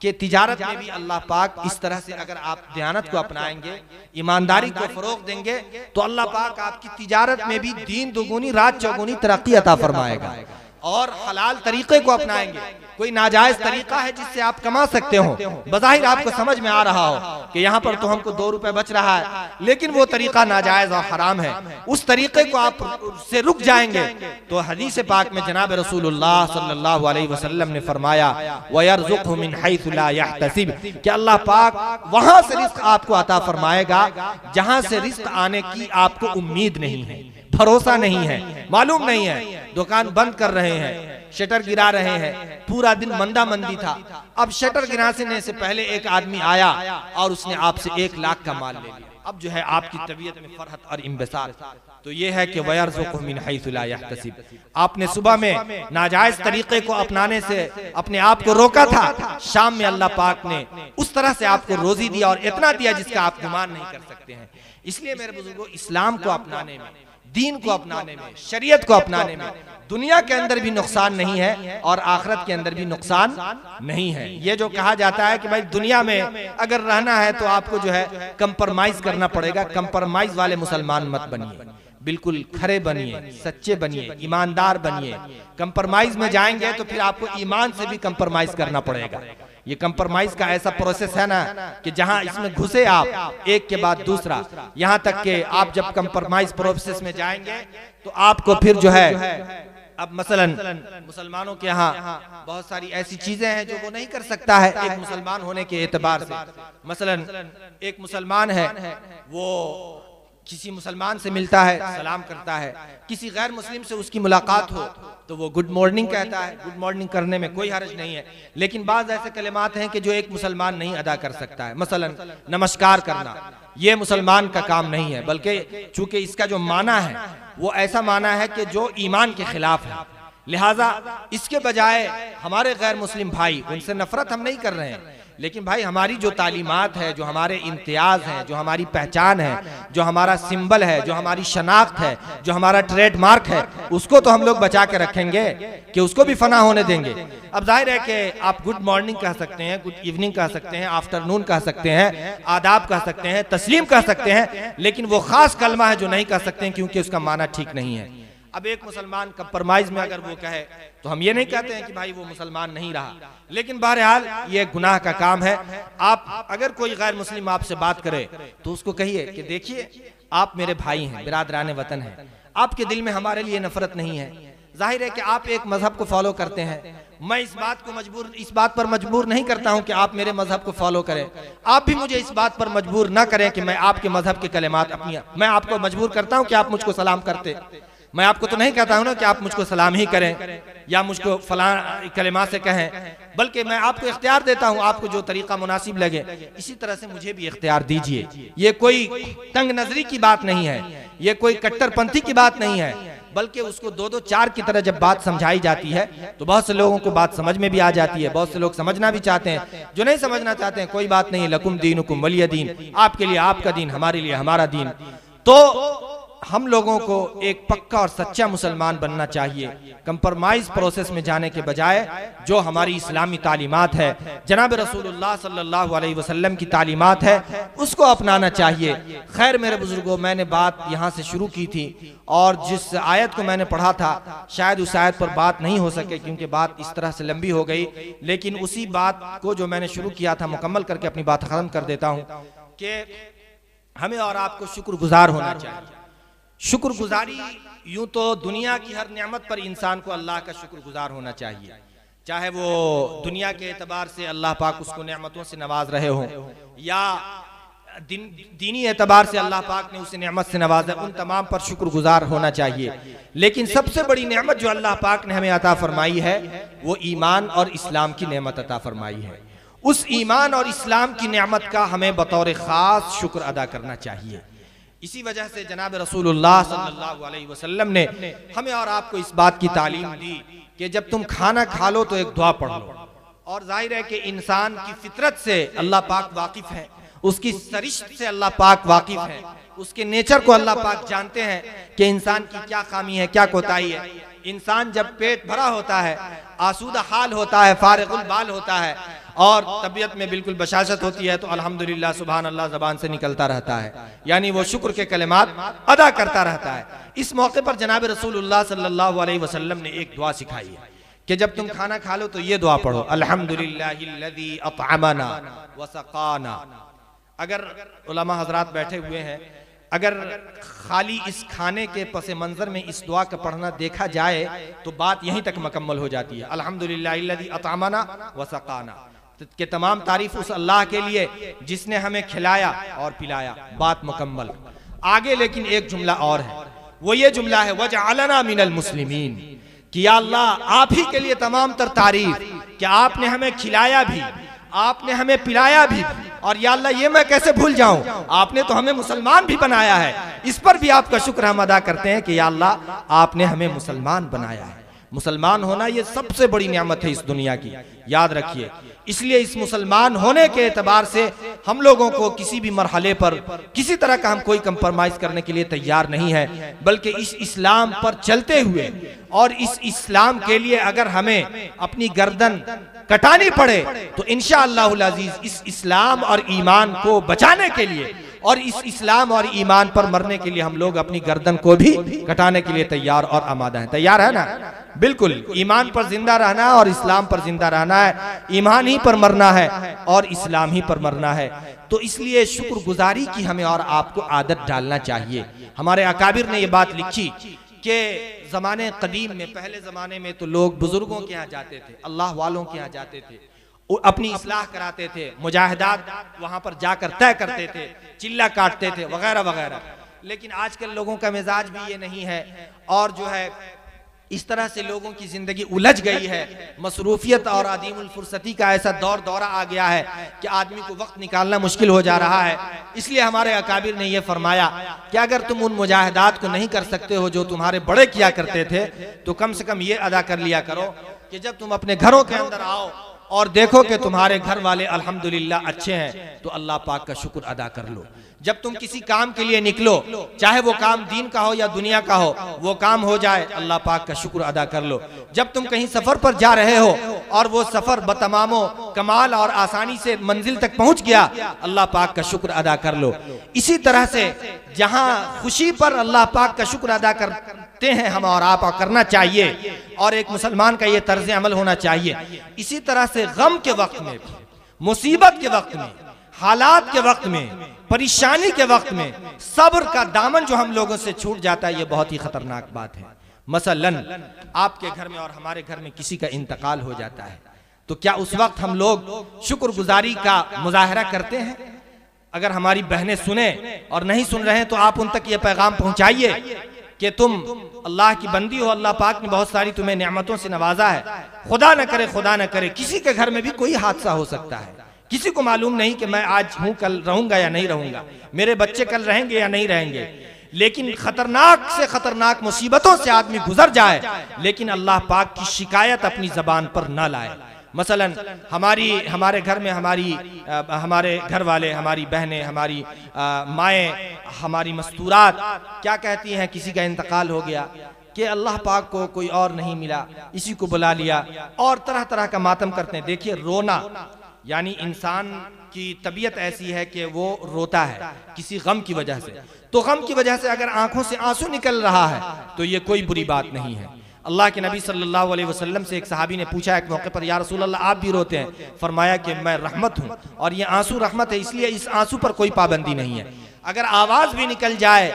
कि तिजारत में भी अल्लाह पाक इस तरह से अगर आप दयानत को अपनाएंगे, ईमानदारी को फरोग देंगे, तो अल्लाह पाक आपकी तिजारत में भी दीन दुगुनी रात चौगुनी तरक्की अता फरमाएगा। और हलाल तरीके को अपनाएंगे, कोई नाजायज तरीका है जिससे आप कमा सकते हो, बज़ाहिर आपको समझ में आ रहा हो कि यहाँ पर तो हमको 2 रुपए बच रहा है, लेकिन वो तरीका नाजायज और हराम है, उस तरीके को आप से रुक जाएंगे तो हदीस पाक में जनाब रसूलुल्लाह सल्लल्लाहु अलैहि वसल्लम ने फरमाया वयरज़ुक़हु मिन हैसु ला यहतसिब, कि अल्लाह पाक वहां से रिज़्क़ आपको अता फरमाएगा जहां से रिज़्क़ आने की आपको उम्मीद नहीं है, भरोसा नहीं है, मालूम नहीं है। दुकान बंद कर रहे हैं, शटर गिरा रहे हैं, पूरा दिन मंदा मंदी था, अब शटर गिराने से पहले एक आदमी आया और उसने आपसे 1 लाख का माल ले लिया। अब जो है आपकी तबीयत में फरहत और इंबसार, तो ये है कि वयरज़ुक़हु मिन हैसु ला यहतसिब। आपने सुबह में नाजायज तरीके को अपनाने से अपने आप को रोका था, शाम में अल्लाह पाक ने उस तरह से आपको रोजी दिया और इतना दिया जिसका आप गुमान नहीं कर सकते हैं। इसलिए मेरे बुजुर्गों, इस्लाम को अपनाने में, दीन को अपनाने में, शरीयत को अपनाने में दुनिया के अंदर भी नुकसान नहीं है और आखिरत के अंदर भी नुकसान नहीं है। ये जो कहा जाता है कि भाई दुनिया में अगर रहना है तो आपको जो है कंप्रोमाइज करना पड़ेगा, कंप्रोमाइज वाले मुसलमान मत बनिए, बिल्कुल खरे बनिए, सच्चे बनिए, ईमानदार बनिए। कंप्रोमाइज में जाएंगे तो फिर आपको ईमान से भी कंप्रोमाइज करना पड़ेगा। ये कंप्रोमाइज का ऐसा प्रोसेस है ना कि जहां इसमें घुसे आप एक के बाद दूसरा, यहां तक कि आप जब कंप्रोमाइज प्रोसेस में जाएंगे तो आपको फिर जो है, अब मसलन मुसलमानों के यहाँ बहुत सारी ऐसी चीजें हैं जो वो नहीं कर सकता है एक मुसलमान होने के एतबार से। मसलन एक मुसलमान है, वो किसी मुसलमान से मिलता है, सलाम करता है, किसी गैर मुस्लिम से उसकी मुलाकात हो तो वो गुड मॉर्निंग कहता है। गुड मॉर्निंग करने में कोई हर्ज नहीं है, लेकिन बाज़ ऐसे कलिमात हैं कि जो एक मुसलमान नहीं अदा कर सकता है। मसलन नमस्कार करना, ये मुसलमान का काम नहीं है, बल्कि चूंकि इसका जो माना है वो ऐसा माना है कि जो ईमान के खिलाफ है, लिहाजा इसके बजाय हमारे गैर मुस्लिम भाई, उनसे नफरत हम नहीं कर रहे हैं, लेकिन भाई हमारी जो तालीमात है, जो हमारे इम्तियाज हैं, जो हमारी पहचान है, जो हमारा सिंबल है, जो हमारी शनाख्त है, जो हमारा ट्रेडमार्क है, उसको तो हम लोग बचा के रखेंगे कि उसको भी फना होने देंगे। अब जाहिर है कि आप गुड मॉर्निंग कह सकते हैं, गुड इवनिंग कह सकते हैं, आफ्टरनून कह सकते हैं, आदाब कह सकते हैं, तस्लीम कह सकते हैं, लेकिन वो खास कलमा है जो नहीं कह सकते हैं क्योंकि उसका माना ठीक नहीं है। अब एक मुसलमान कंप्रोमाइज में अगर वो कहे तो हम ये नहीं कहते हैं कि भाई वो मुसलमान नहीं रहा, लेकिन बहरहाल ये गुनाह का काम है। आप अगर कोई गैर मुस्लिम आपसे बात करे तो उसको कहिए कि देखिए आप मेरे भाई हैं, बिरादरान वतन हैं, आपके दिल में हमारे लिए नफरत नहीं है। जाहिर है कि आप एक मजहब को फॉलो करते हैं, मैं इस बात पर मजबूर नहीं करता हूं कि आप मेरे मजहब को फॉलो करें, आप भी मुझे इस बात पर मजबूर ना करें कि मैं आपके मजहब के कलिमात अपनी, मैं आपको मजबूर करता हूं कि आप मुझको सलाम करते। मैं आपको तो नहीं कहता हूं ना कि आप मुझको सलाम ही करें या मुझको फलां कलिमा से कहें, बल्कि मैं आपको इख्तियार देता हूं, आपको जो तरीका मुनासिब लगे इसी तरह से मुझे भी इख्तियार दीजिए। ये कोई तंग नजरी की बात नहीं है, ये कोई कट्टरपंथी की बात नहीं है, बल्कि उसको 2-2 4 की तरह जब बात समझाई जाती है तो बहुत से लोगों को बात समझ में भी आ जाती है, बहुत से लोग समझना भी चाहते हैं, जो नहीं समझना चाहते हैं कोई बात नहीं, लकुम दीनुकुम वलिय दीन, आपके लिए आपका दीन, हमारे लिए हमारा दीन। तो हम लोगों को एक पक्का और सच्चा मुसलमान बनना चाहिए, कंप्रोमाइज प्रोसेस में जाने के बजाय जो हमारी इस्लामी तालीमात है, जनाब रसूलुल्लाह सल्लल्लाहु अलैहि वसल्लम की तालीमात है, उसको अपनाना चाहिए। खैर मेरे बुजुर्गों, मैंने बात यहाँ से शुरू की थी और जिस आयत को मैंने पढ़ा था शायद उस आयत पर बात नहीं हो सके क्योंकि बात इस तरह से लंबी हो गई, लेकिन उसी बात को जो मैंने शुरू किया था मुकम्मल करके अपनी बात खत्म कर देता हूँ कि हमें और आपको शुक्रगुजार होना चाहिए। शुक्रगुजारी, यूं तो दुनिया की हर नेमत पर इंसान को अल्लाह का शुक्रगुजार होना चाहिए, चाहे वो दुनिया के एतबार से अल्लाह पाक उसको नेमतों से नवाज रहे हों या दीनी एतबार से अल्लाह पाक ने उसे नेमत से नवाजा, उन तमाम पर शुक्रगुजार होना चाहिए। लेकिन सबसे बड़ी नेमत जो अल्लाह पाक ने हमें अता फरमाई है वो ईमान और इस्लाम की नेमत अता फरमाई है। उस ईमान और इस्लाम की नेमत का हमें बतौर ख़ास शुक्र अदा करना चाहिए। इसी वजह से जनाब रसूलुल्लाह सल्लल्लाहु अलैहि वसल्लम ने हमें और आपको इस बात की तालीम दी कि जब तुम खाना खा लो तो एक दुआ पढ़ लो। और जाहिर है कि इंसान की फितरत से अल्लाह पाक वाकिफ है, उसकी सरिश्त से अल्लाह पाक वाकिफ है, उसके नेचर को अल्लाह पाक जानते हैं कि इंसान की क्या खामी है, क्या कोताही है। इंसान जब पेट भरा होता है, आसूदा हाल होता है, फारिगुल बाल होता है और तबीयत में बिल्कुल बशाशत होती है तो अल्हम्दुलिल्लाह सुभान अल्लाह ज़बान से निकलता रहता है, यानी वो शुक्र के कलिमात अदा करता रहता है। इस मौके पर जनाब रसूलुल्लाह सल्लल्लाहु अलैहि वसल्लम ने एक दुआ सिखाई है कि जब तुम खाना खा लो तो ये दुआ पढ़ो, अल्हम्दुलिल्लाहिल्लज़ी अतअमना व सक़ाना। अगर उलमा हजरात बैठे हुए हैं, अगर खाली इस खाने के पसे मंजर में इस दुआ का पढ़ना देखा जाए तो बात यहीं तक मुकम्मल हो जाती है। अल्हम्दुलिल्लाहिल्लज़ी अतअमना व सक़ाना के तमाम तारीफ उस अल्लाह के लिए जिसने हमें खिलाया और पिलाया, बात मुकम्मल। आगे लेकिन एक जुमला और है, वो ये जुमला है वजअलना मिनल मुस्लिमीन, कि या अल्लाह आप ही के लिए तमाम तर तारीफ कि आपने हमें खिलाया भी, आपने हमें पिलाया भी, और या अल्लाह ये मैं कैसे भूल जाऊं, आपने तो हमें मुसलमान भी बनाया है, इस पर भी आपका शुक्र हम अदा करते हैं कि या अल्लाह आपने हमें मुसलमान बनाया है। मुसलमान होना ये सबसे बड़ी नियामत है इस दुनिया की, याद रखिए। इसलिए इस मुसलमान होने के एतबार से हम लोगों को किसी भी मरहले पर किसी तरह का हम कोई कंप्रोमाइज करने के लिए तैयार नहीं है, बल्कि इस इस्लाम पर चलते हुए और इस इस्लाम के लिए अगर हमें अपनी गर्दन कटानी पड़े तो इंशाअल्लाहुल अजीज इस इस्लाम और ईमान को बचाने के लिए और इस इस्लाम और ईमान पर मरने के लिए हम लोग अपनी गर्दन को भी कटाने के लिए तैयार और आमादा हैं। तैयार है ना? बिल्कुल। ईमान पर जिंदा रहना है और इस्लाम पर जिंदा रहना है, ईमान ही पर मरना है और इस्लाम ही पर मरना है। तो इसलिए शुक्रगुजारी की हमें और आपको आदत डालना चाहिए। हमारे अकाबिर ने ये बात लिखी कि ज़माने कदीम में, पहले ज़माने में तो लोग बुजुर्गों के यहाँ जाते थे, अल्लाह वालों के यहाँ जाते थे, अपनी इस्लाह कराते थे, मुजाहिदात वहाँ पर जाकर तय करते थे, चिल्ला काटते थे वगैरह वगैरह। लेकिन आजकल लोगों का मिजाज भी ये नहीं है और जो है इस तरह से लोगों की जिंदगी उलझ गई है। मसरूफियत और अदीमुल फुर्सती का ऐसा दौरा आ गया है कि आदमी को वक्त निकालना मुश्किल हो जा रहा है। इसलिए हमारे अकाबिर ने यह फरमाया कि अगर तुम उन मुजाहिदात को नहीं कर सकते हो जो तुम्हारे बड़े किया करते थे, तो कम से कम ये अदा कर लिया करो कि जब तुम अपने घरों के अंदर आओ और देखो कि तुम्हारे घर वाले अल्हम्दुलिल्लाह अच्छे हैं, तो अल्लाह पाक का शुक्र अदा कर लो। जब तुम किसी काम के लिए निकलो, चाहे वो काम दीन का हो या दुनिया का हो, वो काम हो जाए, अल्लाह पाक का शुक्र अदा कर लो। जब तुम कहीं सफर पर जा रहे हो और वो सफर बतमामो कमाल और आसानी से मंजिल तक पहुंच गया, अल्लाह पाक का शुक्र अदा कर लो। इसी तरह से जहां खुशी पर अल्लाह पाक का शुक्र अदा करते हैं हम और आप, करना चाहिए और एक मुसलमान का ये तर्ज अमल होना चाहिए। इसी तरह से गम के वक्त में, मुसीबत के वक्त में, हालात के वक्त में, परेशानी के वक्त में सब्र का दामन जो हम लोगों से छूट जाता है, ये बहुत ही खतरनाक बात है। मसलन आपके घर में और हमारे घर में किसी का इंतकाल हो जाता है, तो क्या उस वक्त हम लोग शुक्रगुजारी का मुजाहरा करते हैं? अगर हमारी बहनें सुने और नहीं सुन रहे हैं तो आप उन तक ये पैगाम पहुंचाइए कि तुम अल्लाह की बंदी हो, अल्लाह पाक ने बहुत सारी तुम्हें नेमतों से नवाजा है। खुदा न करे किसी के घर में भी कोई हादसा हो सकता है, किसी को मालूम नहीं कि मैं आज हूं, कल रहूंगा या नहीं रहूंगा, मेरे बच्चे कल रहेंगे या नहीं रहेंगे। लेकिन खतरनाक से खतरनाक मुसीबतों से आदमी गुजर जाए, लेकिन अल्लाह पाक की शिकायत अपनी जबान पर ना लाए। मसलन हमारे घर में हमारे घर वाले, हमारी बहनें, हमारी माएँ, हमारी मस्तूरात क्या कहती हैं, किसी का इंतकाल हो गया कि अल्लाह पाक को कोई और नहीं मिला, इसी को बुला लिया, और तरह तरह का मातम करते हैं। देखिए, रोना यानी इंसान की तबीयत ऐसी है कि वो रोता है किसी गम की वजह से, तो गम की वजह से अगर आंखों से आंसू निकल रहा है तो ये कोई बुरी बात नहीं है। अल्लाह के नबी सल्लल्लाहु अलैहि वसल्लम से एक सहाबी ने पूछा एक मौके पर, या रसूल अल्लाह आप भी रोते हैं? फरमाया कि मैं रहमत हूँ और ये आंसू रहमत है, इसलिए इस आंसू पर कोई पाबंदी नहीं है। अगर आवाज भी निकल जाए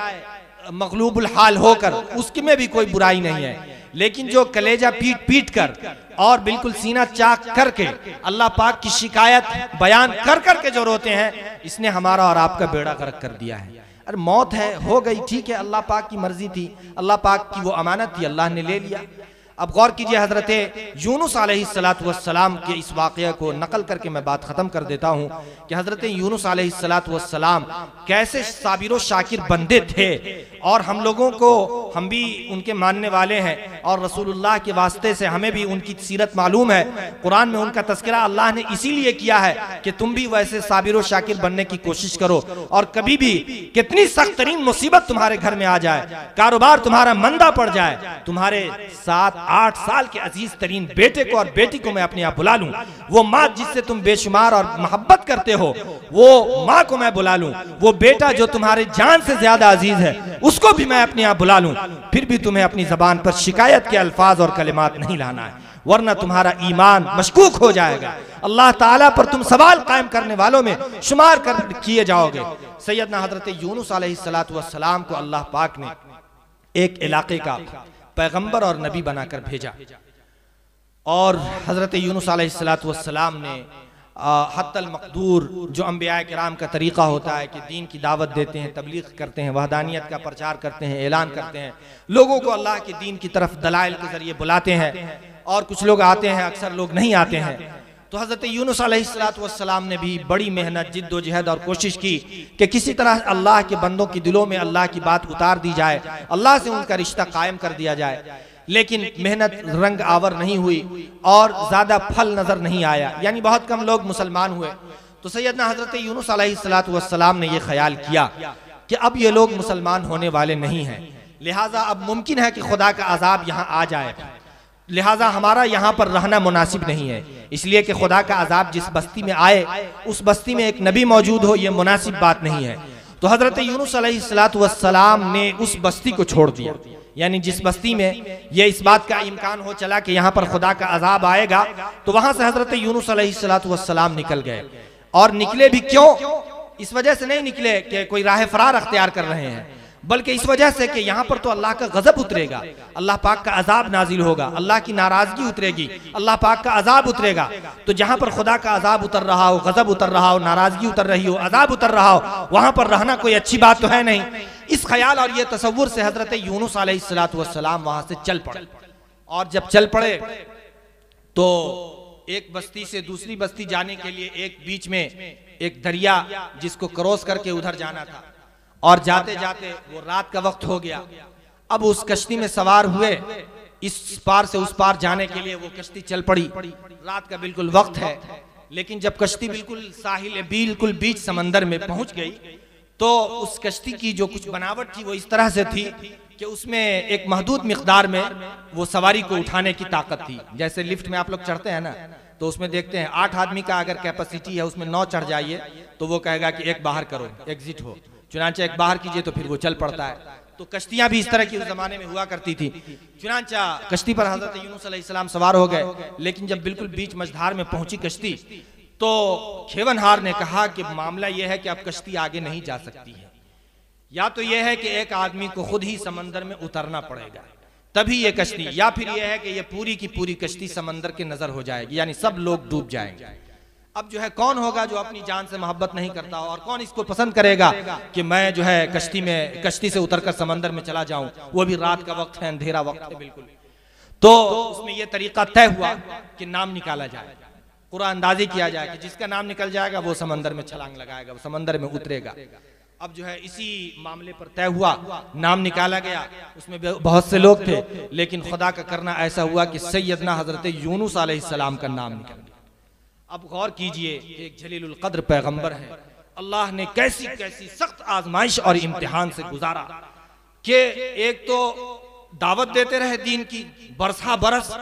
मगलूबुल हाल होकर, उसकी में भी कोई बुराई नहीं है। लेकिन जो कलेजा पीट पीट कर और बिल्कुल सीना चाक करके अल्लाह पाक की शिकायत बयान कर करके जो रोते हैं, इसने हमारा और आपका बेड़ा गर्क कर दिया है। अरे मौत है, हो गई, ठीक है, अल्लाह पाक की मर्जी थी, अल्लाह पाक की वो अमानत थी, अल्लाह ने ले लिया। अब गौर कीजिए, हजरत यूनुस अलैहिस्सलातु वस्सलाम के इस वाक़या को नकल करके मैं बात ख़त्म कर देता हूँ कि हजरत यूनुस अलैहिस्सलातु वस्सलाम कैसे साबिर व शाकिर बंदे थे, और हम लोगों को, हम भी उनके मानने वाले हैं और रसूलुल्लाह के वास्ते से हमें भी उनकी सीरत मालूम है। कुरान में उनका तस्करा अल्लाह ने इसीलिए किया है कि तुम भी वैसे साबिर व शाकिर बनने की कोशिश करो, और कभी भी कितनी सख्त तरीन मुसीबत तुम्हारे घर में आ जाए, कारोबार तुम्हारा मंदा पड़ जाए, तुम्हारे 7-8 साल के अजीज तरीन बेटे को और बेटी को मैं अपने यहाँ बुला लूं, वो माँ जिससे तुम बेशुमार और मोहब्बत करते हो वो माँ को मैं बुला लूं, वो बेटा जो तुम्हारे जान से ज्यादा अजीज है उसको भी मैं अपने यहाँ बुला लूं, फिर भी तुम्हें अपनी जबान पर शिकायत के अल्फाज और कलिमात नहीं लाना है, वरना तुम्हारा ईमान मशकूक हो जाएगा, अल्लाह ताला पर तुम सवाल कायम करने वालों में शुमार कर किए जाओगे। सैयदना हजरत यूनुस अलैहिस्सलातु वस्सलाम को अल्लाह पाक ने एक इलाके का पैगंबर और नबी बनाकर भेजा, और हजरत यूनुस अलैहिस्सलातु वस्सलाम ने हत्तल मकदूर जो अंबिया किराम का तरीका होता है कि दीन की दावत देते हैं, तबलीग करते हैं, वहदानियत का प्रचार करते हैं, ऐलान करते हैं, लोगों को अल्लाह के दीन की तरफ दलाइल के जरिए बुलाते हैं, और कुछ लोग आते हैं, अक्सर लोग नहीं आते हैं। तो हजरत यूनुस अलैहिस्सलातु वस्सलाम ने भी बड़ी मेहनत, जिद्दोजहद और कोशिश की कि किसी तरह अल्लाह के बंदों के दिलों में अल्लाह की बात उतार दी जाए, अल्लाह से उनका रिश्ता कायम कर दिया जाए, लेकिन मेहनत रंग आवर नहीं हुई और ज्यादा फल नजर नहीं आया, यानी बहुत कम लोग मुसलमान हुए। तो सैयदना हजरत यूनुस अलैहिस्सलातु वस्सलाम ने यह ख्याल किया कि अब ये लोग मुसलमान होने वाले नहीं हैं, लिहाजा अब मुमकिन है कि खुदा का अजाब यहाँ आ जाए, लिहाजा हमारा यहाँ पर रहना मुनासिब नहीं है, इसलिए कि खुदा का अजाब जिस बस्ती में आए उस बस्ती में एक नबी मौजूद हो, यह मुनासिब बात नहीं है। तो हजरत यूनुस अलैहिस्सलातु वस्सलाम ने उस बस्ती को छोड़ दिया, यानी जिस बस्ती में ये इस बात का इम्कान हो चला कि यहाँ पर खुदा का अजाब आएगा, तो वहां से हजरत यूनुस अलैहिस्सलातु वस्सलाम निकल गए। और निकले भी क्यों? इस वजह से नहीं निकले कि कोई राह फरार अख्तियार कर रहे हैं, बल्कि इस वजह से कि यहाँ पर तो अल्लाह का गजब उतरेगा, अल्लाह पाक का अजाब नाजिल होगा, अल्लाह की नाराजगी उतरेगी, अल्लाह पाक का अजाब उतरेगा। तो जहाँ पर खुदा का अजाब उतर रहा हो, गजब उतर रहा हो, नाराजगी उतर रही हो, अजाब उतर रहा हो, वहां पर रहना कोई अच्छी बात तो है नहीं। इस ख्याल और ये तसव्वुर से हजरत यूनुस अलैहिस्सलातु वस्सलाम वहां से चल पड़े, और जब चल पड़े तो एक बस्ती से दूसरी बस्ती जाने के लिए एक बीच में एक दरिया जिसको क्रॉस करके उधर जाना था, और जाते जाते वो रात का वक्त हो गया। अब उस कश्ती में सवार हुए, इस पार से उस पार जाने के लिए वो कश्ती चल पड़ी, रात का बिल्कुल वक्त है, लेकिन जब कश्ती बिल्कुल साहिल बिल्कुल बीच समंदर में पहुंच गई तो उस कश्ती की जो कुछ बनावट थी वो इस तरह से थी कि उसमें एक महदूद मिकदार में वो सवारी को उठाने की ताकत थी। जैसे लिफ्ट में आप लोग चढ़ते हैं ना, तो उसमें देखते हैं 8 आदमी का अगर कैपेसिटी है, उसमें 9 चढ़ जाइए तो वो कहेगा कि एक बाहर करो, एग्जिट हो, चुनांचा एक बाहर कीजिए, तो फिर वो चल पड़ता है। तो कश्तियां भी इस तरह की उस जमाने में हुआ करती थी। चुनांचा कश्ती पर हजरत यूनुस अलैहिस्सलाम सवार हो गए, लेकिन जब बिल्कुल बीच मझधार में पहुंची कश्ती तो खेवनहार ने कहा कि मामला यह है कि अब कश्ती आगे नहीं जा सकती है, या तो यह है कि एक आदमी को खुद ही समंदर में उतरना पड़ेगा तभी ये कश्ती, या फिर यह है कि ये पूरी की पूरी कश्ती समंदर के नजर हो जाएगी, यानी सब लोग डूब जाएंगे। अब जो है कौन होगा जो अपनी जान से मोहब्बत नहीं करता हो, और कौन इसको पसंद करेगा कि मैं जो है कश्ती से उतरकर समंदर में चला जाऊं, वो भी रात का वक्त है, अंधेरा वक्त है बिल्कुल। तो उसमें यह तरीका तय हुआ कि नाम निकाला जाए, कुरान अंदाजी किया जाए कि जिसका नाम निकल जाएगा वो समंदर में छलांग लगाएगा, वो समंदर में उतरेगा। अब जो है इसी मामले पर तय हुआ, नाम निकाला गया, उसमें बहुत से लोग थे, लेकिन खुदा का करना ऐसा हुआ कि सैयदना हजरत यूनुस अलैहिस्सलाम का नाम निकल गया। अब गौर कीजिए, एक जलीलुल कद्र पैगंबर है, अल्लाह ने कैसी कैसी सख्त आजमाइश और इम्तिहान से गुजारा कि एक तो दावत देते रहे दीन की बरसा बरस,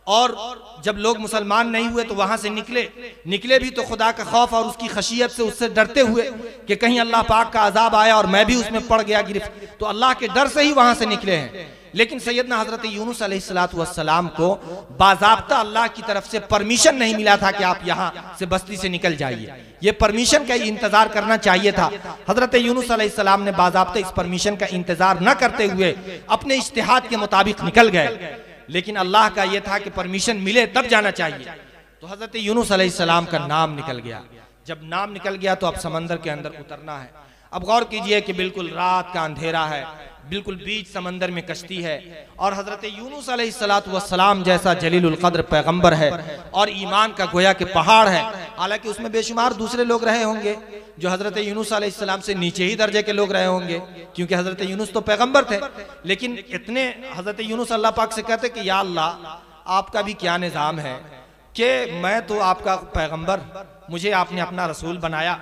और जब लोग मुसलमान नहीं हुए तो वहां से निकले भी तो खुदा का खौफ और उसकी खशियत से, उससे डरते हुए कि कहीं अल्लाह पाक का अजाब आया और मैं भी उसमें पड़ गया गिरफ्त, तो अल्लाह के डर से ही वहां से निकले हैं। लेकिन सैयदना हजरत यूनुस अलैहिस्सलातु वस्सलाम को बाज़ाब्ता अल्लाह की तरफ से परमिशन नहीं मिला था कि आप यहाँ से बस्ती से निकल जाइए, ये परमिशन का इंतजार करना चाहिए था। हजरत यूनुस अलैहिस्सलाम ने बाज़ाब्ता इस परमिशन का इंतजार न करते हुए अपने इज्तिहाद के मुताबिक निकल गए। लेकिन अल्लाह का यह था कि परमिशन मिले तब जाना चाहिए। तो हजरत यूनुस अलैहिस्सलाम का नाम निकल गया। जब नाम निकल गया तो अब समंदर के अंदर उतरना है। अब गौर कीजिए कि बिल्कुल रात का अंधेरा है, बिल्कुल बीच समंदर में कश्ती है, और हजरत यूनुस अलैहिस्सलातु वस्सलाम जैसा जलीलुल कद्र पैगंबर है और ईमान का गोया के पहाड़ है। हालांकि उसमें बेशुमार दूसरे लोग रहे होंगे जो हजरत यूनुस अलैहिस्सलाम से नीचे ही दर्जे के लोग रहे होंगे, क्योंकि हजरत यूनुस तो पैगंबर थे। लेकिन इतने हजरत यूनुस अल्लाह पाक से कहते कि या अल्लाह आपका भी क्या निज़ाम है कि मैं तो आपका पैगंबर, मुझे आपने अपना रसूल बनाया,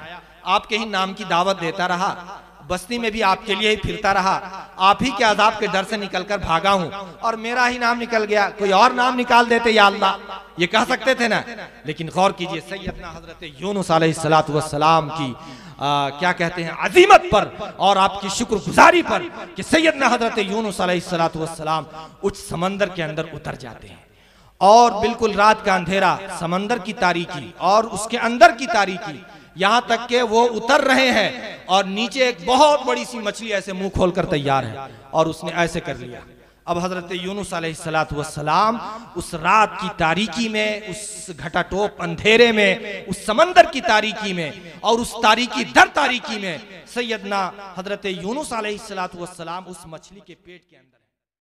आपके ही नाम की दावत देता रहा, बस्ती में भी आपके लिए ही फिरता रहा, आप ही के अजाब के डर से निकलकर भागा हूं और मेरा ही नाम निकल गया, कोई और नाम निकाल देते या अल्लाह, ये कह सकते थे ना। लेकिन गौर कीजिए सैयदना हजरत यूनुस अलैहिस्सलातु वस्सलाम की क्या कहते हैं अजीमत पर और आपकी शुक्रगुजारी पर कि सैयदना हजरत यूनुस अलैहिस्सलातु वस्सलाम उच्च समंदर के अंदर उतर जाते हैं और बिल्कुल रात का अंधेरा, समंदर की तारीकी और उसके अंदर की तारीकी, यहां तक के वो उतर रहे हैं और नीचे एक बहुत बड़ी सी मछली ऐसे मुंह खोलकर तैयार है और उसने ऐसे कर लिया। अब हजरत यूनुस अलैहिस्सलातु वस्सलाम उस रात की तारीकी में, उस घटाटोप अंधेरे में, उस समंदर की तारीकी में और उस तारीकी दर तारीकी में सैयदना हजरत यूनुस अलैहिस्सलातु वस्सलाम उस मछली के पेट के अंदर